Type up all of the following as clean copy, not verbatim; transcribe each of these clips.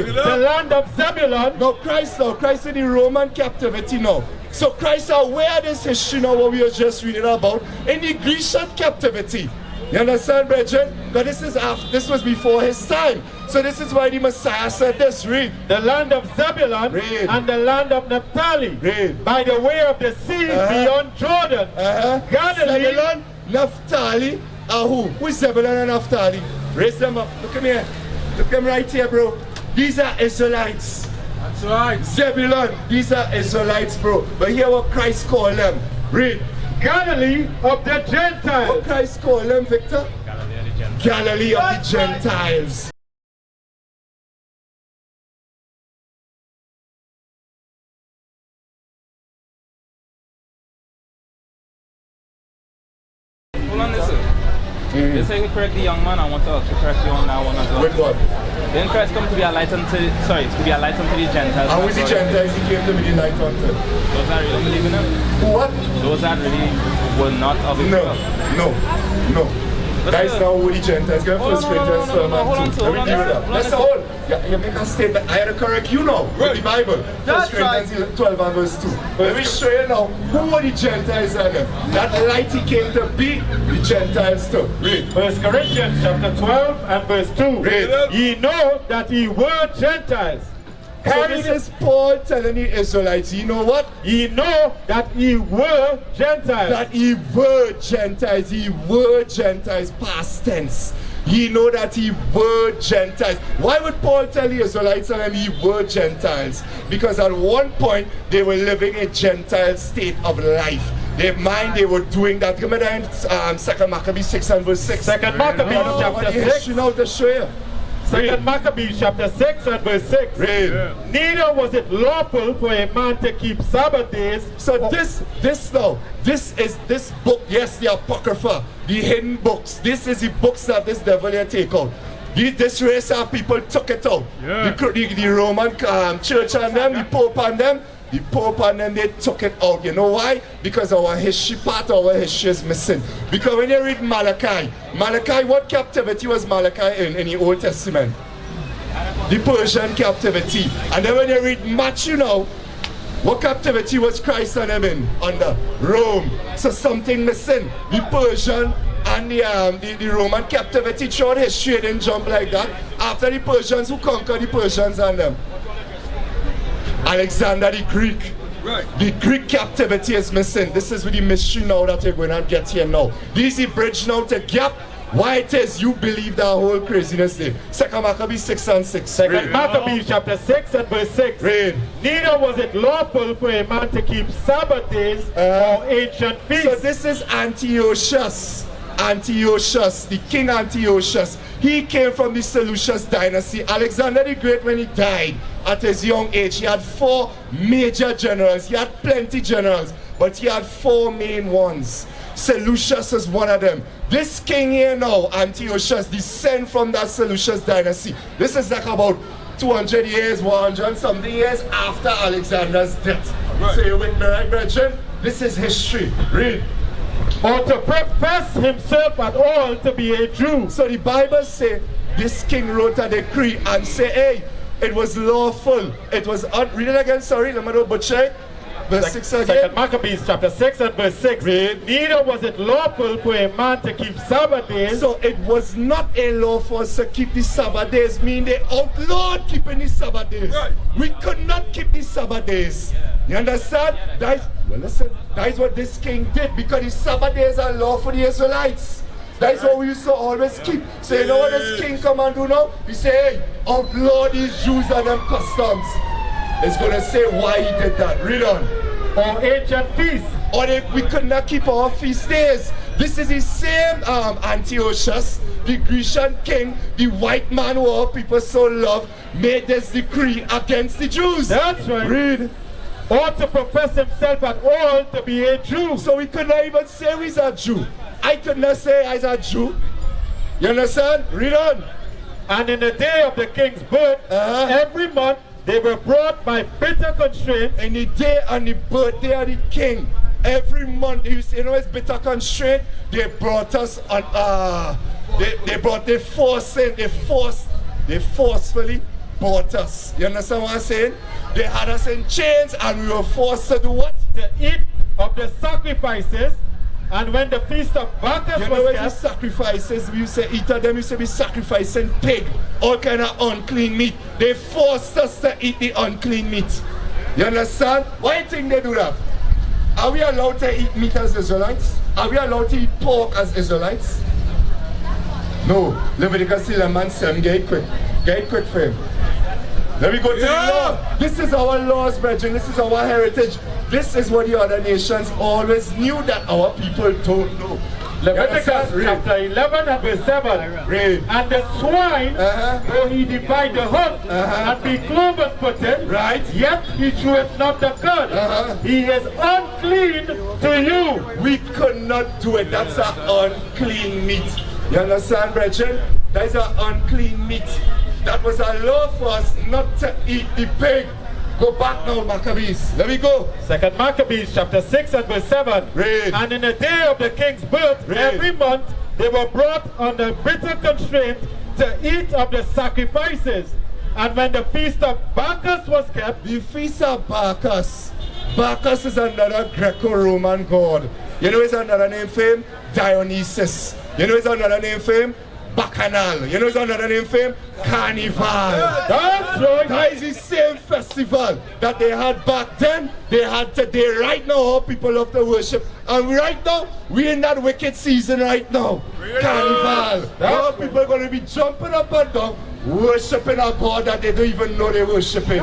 The land of Zebulun. No, Christ in the Roman captivity now. So Christ aware of this history now what we are just reading about in the Grecian captivity. You understand, brethren? But this was before his time. So this is why the Messiah said this. Read. The land of Zebulun and the land of Naphtali. By the way of the sea beyond Jordan. Galilee. Zebulun, Naphtali, who? Who is Zebulun and Naphtali? Raise them up. Look at me here. Look at them right here, bro. These are Israelites. That's right. Zebulun, these are Israelites, bro. But hear what Christ called them. Read. Galilee of the Gentiles. What Christ called them, Victor? Galilee of the Gentiles. Hold on, listen. They say we correct the young man. I want to correct you on that one as well. With what? Then Christ come to be a light unto, to be a light unto the Gentiles. And with the Gentiles, he came to be the light unto. Those that really believe in him? What? Those that really were not of Israel. No. Guys, now with the Gentiles, go first Corinthians 12 and 2. Let me deal with that. Let's hold. You make a statement. I had to correct you now with the Bible. First Corinthians 12 and verse 2. Let me show you now who were the Gentiles are them. That light he came to be the Gentiles too. Read. 1 Corinthians chapter 12 and verse 2. Read. Ye know that ye were Gentiles. So this is Paul telling the Israelites, you know what? Ye know that ye were Gentiles. That ye were Gentiles. Ye were Gentiles, past tense. Ye know that ye were Gentiles. Why would Paul tell the Israelites that ye were Gentiles? Because at one point they were living a Gentile state of life. Their mind, they were doing that. Remember that in 2 Maccabees 6 and verse 6? 2 Maccabees chapter 6. You know to show you. 2 Maccabees chapter 6 and verse 6. Read. Neither was it lawful for a man to keep Sabbath days. So this book, yes, the Apocrypha, the hidden books. This is the books that this devil here take out. This race of people took it out. Yeah. The Roman church and them, the Pope and them, they took it out. You know why? Because our history, part of our history is missing. Because when you read Malachi, what captivity was Malachi in the Old Testament? The Persian captivity. And then when you read Matthew now, what captivity was Christ and them in? Under Rome. So something missing. The Persian and the Roman captivity throughout history didn't jump like that. After the Persians, who conquered the Persians and them? Alexander the Greek. Right. The Greek captivity is missing. This is with the mystery now that we're going to get here now. This is the bridge now to gap why it is you believe that whole craziness there. 2 Maccabees 6 and 6. 2 Maccabees chapter 6 and verse 6. Read. Neither was it lawful for a man to keep Sabbath days or ancient feasts. So this is Antiochus, the king Antiochus. He came from the Seleucus dynasty. Alexander the Great, when he died at his young age, he had 4 major generals. He had plenty generals, but he had 4 main ones. Seleucus is one of them. This king here now, Antiochus, descend from that Seleucus dynasty. This is like about 200 years, 100 something years after Alexander's death. Right. So you with me, right, brethren? This is history. Read. Or to profess himself at all to be a Jew. So the Bible say this king wrote a decree and say, hey, it was lawful. It was read it again, sorry, let me not butcher it. Verse 6 again. 2 Maccabees chapter 6 and verse 6. Read. Neither was it lawful for a man to keep Sabbath days. So it was not a law for us to keep the Sabbath days, meaning they outlawed keeping the Sabbath days. Right. We could not keep the Sabbath days. You understand? Well, listen, that is what this king did, because the Sabbath days are law for the Israelites. That's what we used to always keep. So you know what this king come and do now? He say, hey, outlaw these Jews and them customs. It's going to say why he did that. Read on. Or ancient feasts. Or we could not keep our feast days. This is the same Antiochus, the Grecian king, the white man who our people so love, made this decree against the Jews. That's right. Read. Or to profess himself at all to be a Jew. So we could not even say he's a Jew. I could not say I'm a Jew. You understand? Read on. And in the day of the king's birth, every month they were brought by bitter constraint. In the day and the birthday of the king, every month, you know it's bitter constraint. They brought us on. They forcefully bought us. You understand what I'm saying? They had us in chains and we were forced to do what? To eat of the sacrifices. And when the feast of Bacchus you know was when kept, sacrifices, we used to eat of them, we used to be sacrificing pig, all kind of unclean meat. They forced us to eat the unclean meat. You understand? Why do you think they do that? Are we allowed to eat meat as Israelites? Are we allowed to eat pork as Israelites? No. Leviticus 11:7, get it quick. Get it quick for him. Let me go to the law. This is our laws, brethren. This is our heritage. This is what the other nations always knew that our people don't know. Leviticus chapter 11 and verse 7. Read. And the swine, though he divide the hoof and be cloven-footed, right, yet he cheweth not the cud. He is unclean to you. We could not do it. That's an unclean meat. You understand, brethren? That is an unclean meat. That was a law for us not to eat the pig. Go back now, Maccabees. Let me go. 2nd Maccabees chapter 6 and verse 7. Read. And in the day of the king's birth, Read. every month they were brought under bitter constraint to eat of the sacrifices. And when the feast of Bacchus was kept, the feast of Bacchus. Bacchus is another Greco-Roman god. You know his another name for him? Dionysus. You know his another name for him? Bacchanal. You know his another name for him? Carnival. that's right. That is the same festival that they had back then. They had today. Right now, all people love to worship. And right now, we're in that wicked season right now. Carnival. All people are going to be jumping up and down, worshiping a god that they don't even know they're worshiping.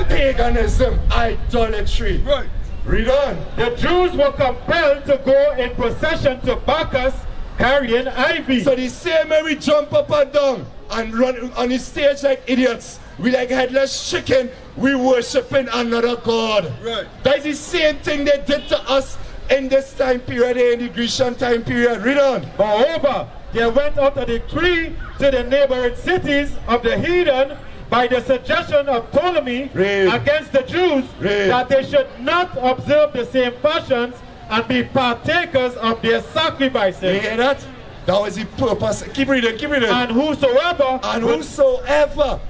Paganism, idolatry. Right. Read on. The Jews were compelled to go in procession to Bacchus carrying ivy. So the same way we jump up and down and run on the stage like idiots, we like headless chicken, we worshiping another god. Right. That's the same thing they did to us in this time period, in the Grecian time period. Read on. Moreover, there went out a decree to the neighboring cities of the heathen by the suggestion of Ptolemy against the Jews that they should not observe the same fashions and be partakers of their sacrifices. You hear that? That was the purpose. Keep reading, keep reading. And whosoever,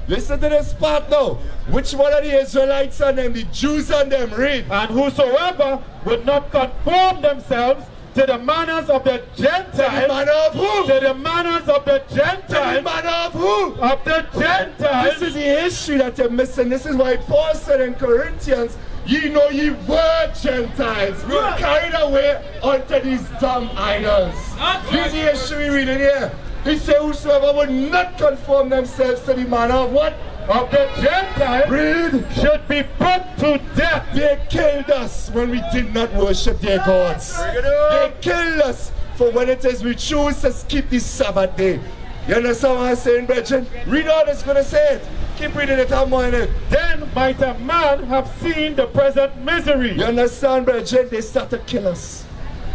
listen to this part now. Which one of the Israelites and them, the Jews and them, read. and whosoever would not conform themselves to the manners of the Gentiles. To the manner of who? To the manners of the To the Gentiles. manner of who? Of the Gentiles. This is the history that you're missing. This is why Paul said in Corinthians, ye know ye were Gentiles, carried away unto these dumb idols. This is the history reading here. He said, whosoever would not conform themselves to the manner of what? Of the Gentiles. Read. Should be put to death. They killed us when we did not worship their gods. They killed us for when it is we choose to keep the Sabbath day. You understand what I'm saying, brethren? Read on, it's going to say it. Keep reading it, I'm on it. Then might a man have seen the present misery. You understand, brethren? They start to kill us.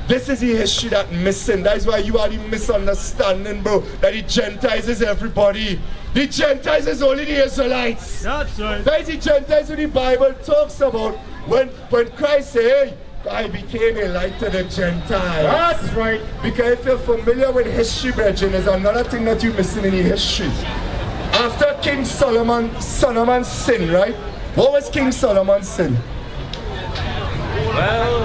This is the history that missing. That is why you are the misunderstanding, bro. That the Gentiles is everybody. The Gentiles is only the Israelites. That's right. That is the Gentiles who the Bible talks about. When Christ said, hey, I became a light to the Gentiles. That's right. Because if you're familiar with history, brethren, there's another thing that you're missing in the history. After King Solomon's sin, right? What was King Solomon's sin? Well,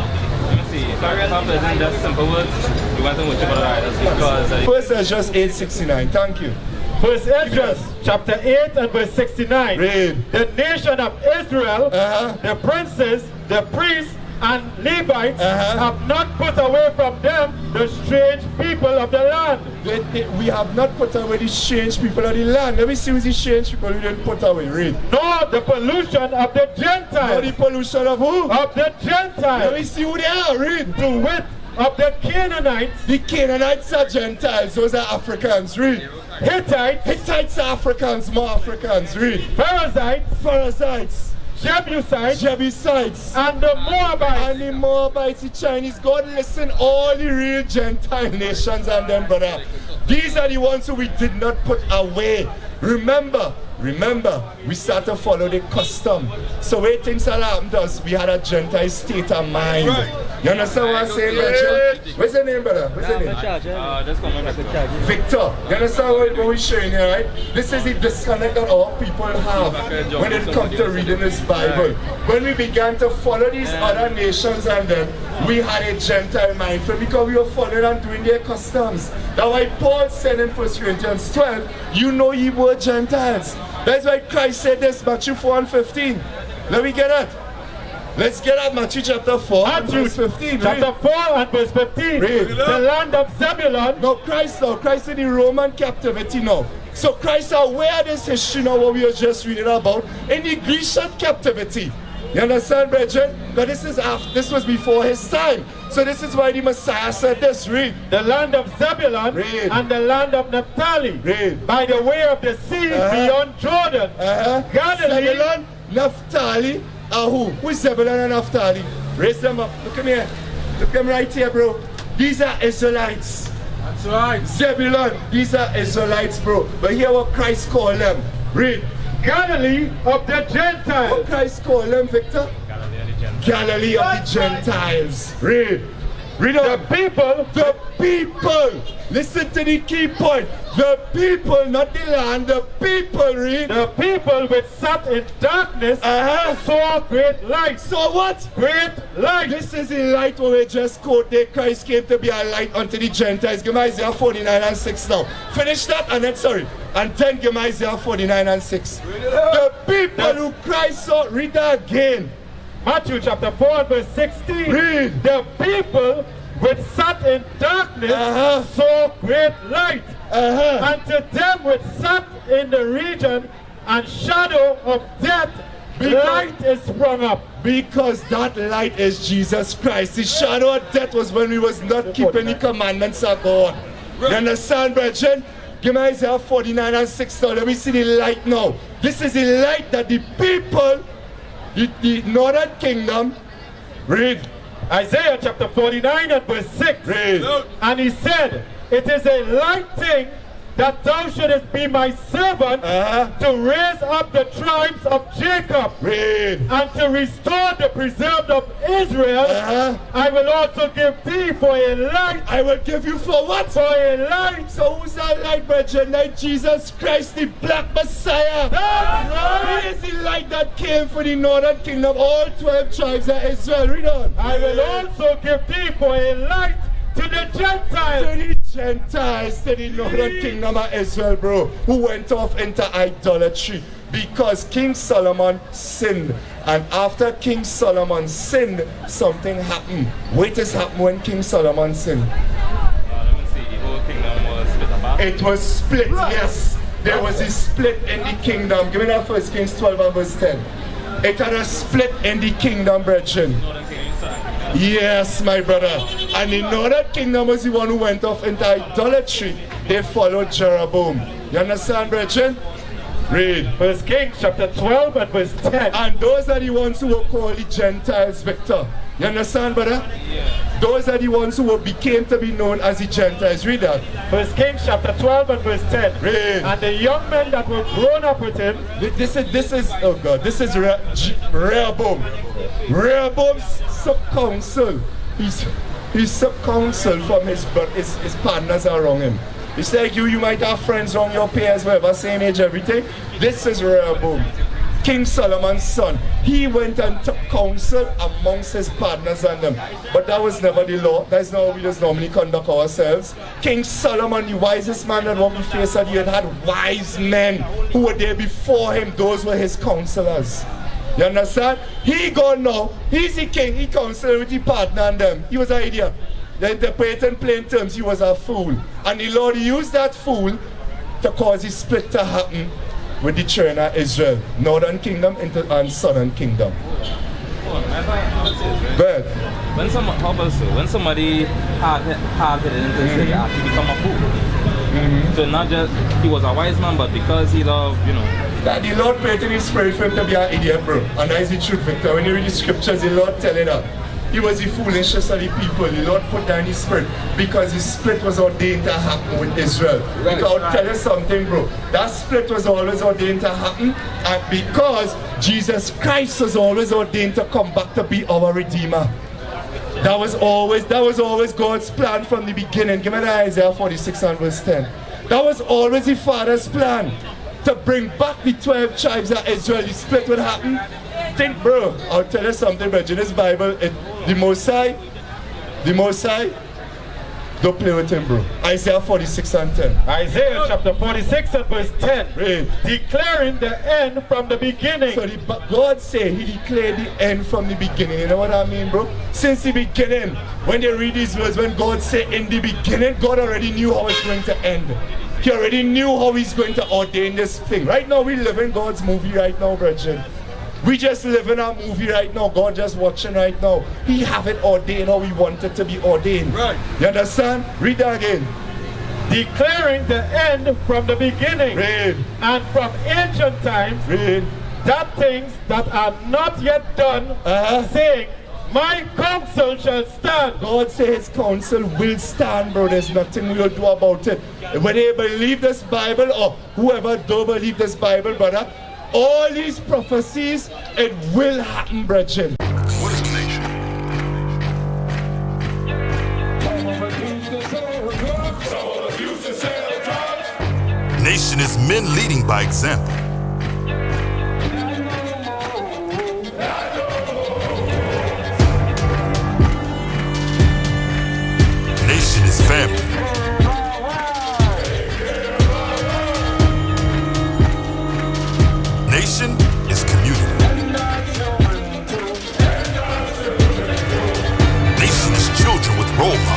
let me see. If I read half in just simple words, we went and worship other idols because First Esdras 8:69. Thank you. First Esdras chapter 8 and verse 69. Read. The nation of Israel, the princes, the priests, and Levites have not put away from them the strange people of the land. We have not put away the strange people of the land. Let me see who's the strange people we didn't put away. Read. Nor the pollution of the Gentiles. Nor the pollution of who? Of the Gentiles. Let me see who they are. Read. To wit, of the Canaanites. The Canaanites are Gentiles. Those are Africans. Read. Hittites are Africans. More Africans. Read. Perizzites. Jebusites, and the Moabites. And the Moabites, the Chinese. God, listen, all the real Gentile nations and them, brother. These are the ones who we did not put away. Remember, remember, we start to follow the custom. So where things are happened to us, we had a Gentile state of mind. You understand what I'm saying, brother? What's your name, brother? What's your name? Just come on, Victor. You understand what we're showing here, right? This is the disconnect that all people have when it comes to reading this Bible. When we began to follow these other nations and then we had a Gentile mindset because we were following and doing their customs. That's why Paul said in 1 Corinthians 12, you know ye were Gentiles. That's why Christ said this, Matthew 4 and 15. Let me get that. Let's get at Matthew chapter 4 and verse 15. Chapter 4 and verse 15. Read. The land of Zebulun. No, Christ in the Roman captivity now. So Christ aware of this history now what we are just reading about in the Grecian captivity. You understand, brethren? But this was before his time. So this is why the Messiah said this. Read. The land of Zebulun and the land of Naphtali. Read. By the way of the sea beyond Jordan. Galilee. Zebulun, Naphtali, who? Who is Zebulun and Naphtali? Raise them up. Look at me here. Look at them right here, bro. These are Israelites. That's right. Zebulun, these are Israelites, bro. But hear what Christ called them. Read. Galilee of the Gentiles. What Christ called them, Victor? Galilee of the Gentiles. Read. Read up. The people. The people. Listen to the key point. The people, not the land. The people, read. The people which sat in darkness saw great light. So what? Great light. This is the light where we just quoted. Christ came to be a light unto the Gentiles. Give me Isaiah 49 and 6 now. Finish that and then, sorry. And then give me Isaiah 49 and 6. The people who Christ saw. Read that again. Matthew chapter 4 and verse 16. Read. The people which sat in darkness saw great light. And to them which sat in the region and shadow of death, light is sprung up. Because that light is Jesus Christ. The shadow of death was when we was not keeping the commandments of God. You understand, brethren? Give me Isaiah 49 and 6 now. Let me see the light now. This is the light that the people, the northern kingdom, read. Isaiah chapter 49 and verse 6. Read. And he said, it is a light thing that thou shouldest be my servant to raise up the tribes of Jacob and to restore the preserved of Israel. I will also give thee for a light. I will give you for what? For a light. So who's that light, brethren? Like Jesus Christ, the black Messiah. That's right. He is the light that came for the northern kingdom, all 12 tribes of Israel. Read on. I will also give thee for a light to the Gentiles. To the Gentiles, to the northern kingdom of Israel, bro, who went off into idolatry because King Solomon sinned. And after King Solomon sinned, something happened. What has happened when King Solomon sinned? Let me see, the whole kingdom was split apart. It was split, yes. There was a split in the kingdom. Give me that 1 Kings 12 and verse 10. It had a split in the kingdom, brethren. Yes, my brother. And the northern kingdom was the one who went off into idolatry. They followed Jeroboam. You understand, brethren? Read. 1 Kings chapter 12 and verse 10. And those are the ones who were called the Gentiles, Victor. You understand, brother? Yeah. Those are the ones who became to be known as the Gentiles. Read that. 1 Kings chapter 12 and verse 10. Read. And the young men that were grown up with him. This is oh God, this is Rehoboam. Rehoboam's sub-council. He's sub-council from his partners around him. It's like you might have friends around your peers, whatever, same age, everything. This is Rehoboam, King Solomon's son. He went and took counsel amongst his partners and them. But that was never the law. That's not how we just normally conduct ourselves. King Solomon, the wisest man that we face at the earth, had wise men who were there before him. Those were his counselors. You understand? He gone now. He's the king. He counseled with the partner and them. He was an idiot. The interpreter in plain terms, he was a fool. And the Lord used that fool to cause the split to happen with the children of Israel. Northern kingdom and southern kingdom. But when somebody hard-headed into say, he become a fool. So not just he was a wise man, but because he loved, that the Lord created his spirit for him to be an idiot, bro. And that is the truth, Victor. When you read the scriptures, the Lord tell you that. It was the foolishness of the people. The Lord put down His Spirit because His split was ordained to happen with Israel. Because I'll tell you something, bro. That split was always ordained to happen, and because Jesus Christ was always ordained to come back to be our Redeemer. That was always God's plan from the beginning. Give me the Isaiah 46 and verse 10. That was always the Father's plan, to bring back the 12 tribes of Israel. The split would happen. Think, bro, I'll tell you something, bro. In this Bible, the Most High, don't play with him, bro. Isaiah 46 and 10. Isaiah chapter 46 and verse 10. Read. Declaring the end from the beginning. So God said He declared the end from the beginning. You know what I mean, bro? Since the beginning, when they read these words, when God said in the beginning, God already knew how it's going to end. He already knew how He's going to ordain this thing. Right now, we live in God's movie right now, brethren. We just live in our movie right now. God just watching right now. He have it ordained how He wanted to be ordained. Right. You understand? Read that again. Declaring the end from the beginning. Read. And from ancient times. Read. That things that are not yet done, saying, my counsel shall stand. God says His counsel will stand, bro. There's nothing we will do about it. Whether you believe this Bible or whoever don't believe this Bible, brother, all these prophecies, it will happen, brethren. What is a nation? Nation is men leading by example. Nation is family. Nation is community. Nation is children with role models.